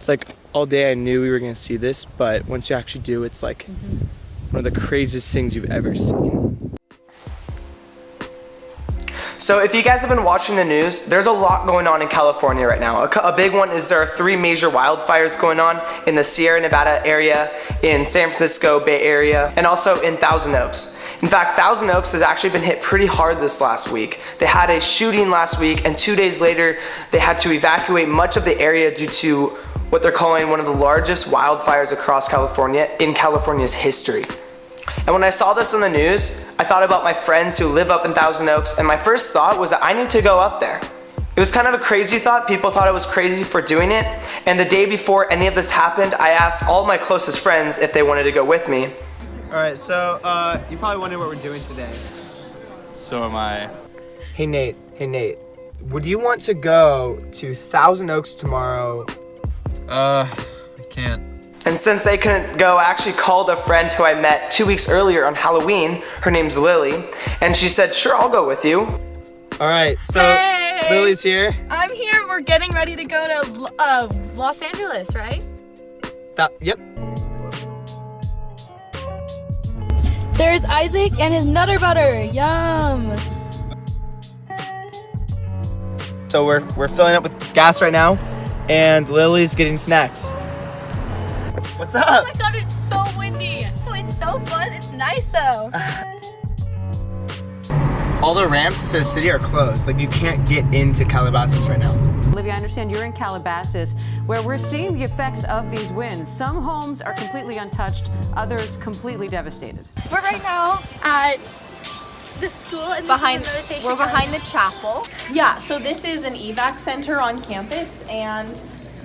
It's like all day I knew we were gonna see this, but once you actually do, it's like one of the craziest things you've ever seen. So if you guys have been watching the news, there's a lot going on in California right now. A big one is there are 3 major wildfires going on in the Sierra Nevada area, in San Francisco Bay Area, and also in Thousand Oaks. In fact, Thousand Oaks has actually been hit pretty hard this last week. They had a shooting last week, and 2 days later, they had to evacuate much of the area due to what they're calling one of the largest wildfires across California in California's history. And when I saw this on the news, I thought about my friends who live up in Thousand Oaks, and my first thought was that I need to go up there. It was kind of a crazy thought. People thought I was crazy for doing it, and the day before any of this happened, I asked all my closest friends if they wanted to go with me. Alright, so you probably wonder what we're doing today. So am I. Hey Nate, would you want to go to Thousand Oaks tomorrow? I can't. And since they couldn't go, I actually called a friend who I met 2 weeks earlier on Halloween. Her name's Lily, and she said, sure, I'll go with you. Alright, so Hey! Lily's here. I'm here. We're getting ready to go to Los Angeles, right? Yep. There's Isaac and his Nutter Butter. Yum! So we're filling up with gas right now, and Lily's getting snacks. What's up? Oh my god, it's so windy. Oh, it's so fun. It's nice though. All the ramps to the city are closed. Like, you can't get into Calabasas right now. Olivia, I understand you're in Calabasas, where we're seeing the effects of these winds. Some homes are completely untouched, others completely devastated. We're right now at the school and we're behind the chapel. Yeah, so this is an evac center on campus, and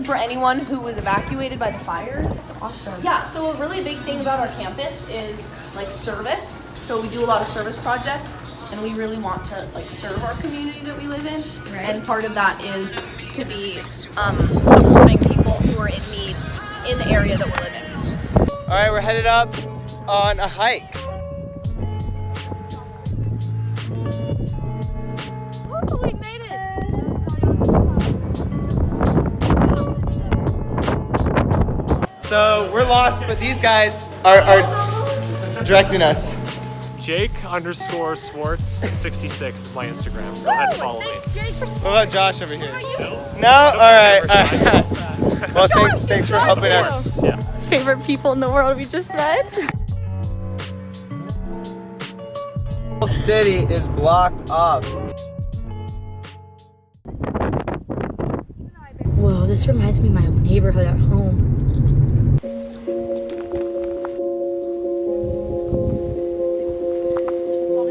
for anyone who was evacuated by the fires. That's awesome. Yeah, so a really big thing about our campus is like service. So we do a lot of service projects, and we really want to like serve our community that we live in. Right. And part of that is to be supporting people who are in need in the area that we live in. All right, we're headed up on a hike. Ooh, we made it. So we're lost, but these guys are directing us. Jake_Swartz66 is my Instagram. Go ahead and follow me. What about Josh over here? No? All right. Well, thanks for helping us. Yeah. Favorite people in the world we just met. The whole city is blocked up. Whoa, this reminds me of my neighborhood at home.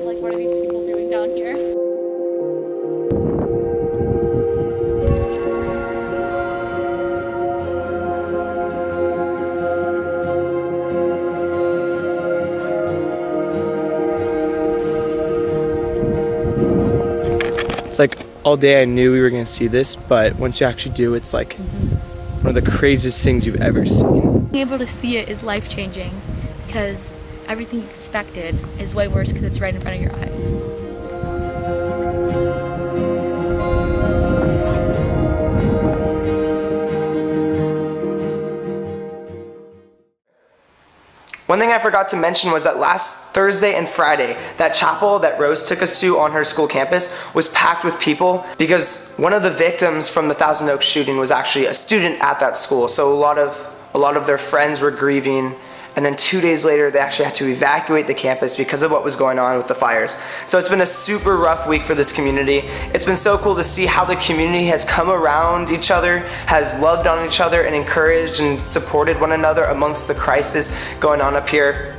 Like, what are these people doing down here? It's like all day I knew we were gonna see this, but once you actually do, it's like one of the craziest things you've ever seen. Being able to see it is life-changing because everything you expected is way worse because it's right in front of your eyes. One thing I forgot to mention was that last Thursday and Friday, that chapel that Rose took us to on her school campus was packed with people because one of the victims from the Thousand Oaks shooting was actually a student at that school. So a lot of their friends were grieving, and then 2 days later they actually had to evacuate the campus because of what was going on with the fires. So it's been a super rough week for this community. It's been so cool to see how the community has come around each other, has loved on each other, and encouraged and supported one another amongst the crisis going on up here.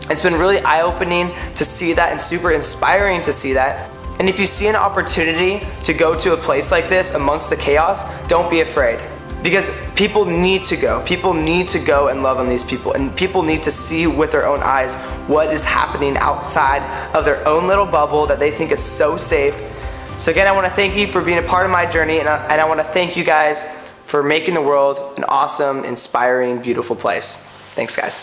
It's been really eye-opening to see that and super inspiring to see that. And if you see an opportunity to go to a place like this amongst the chaos, don't be afraid. Because people need to go. People need to go and love on these people. And people need to see with their own eyes what is happening outside of their own little bubble that they think is so safe. So again, I want to thank you for being a part of my journey, and I want to thank you guys for making the world an awesome, inspiring, beautiful place. Thanks, guys.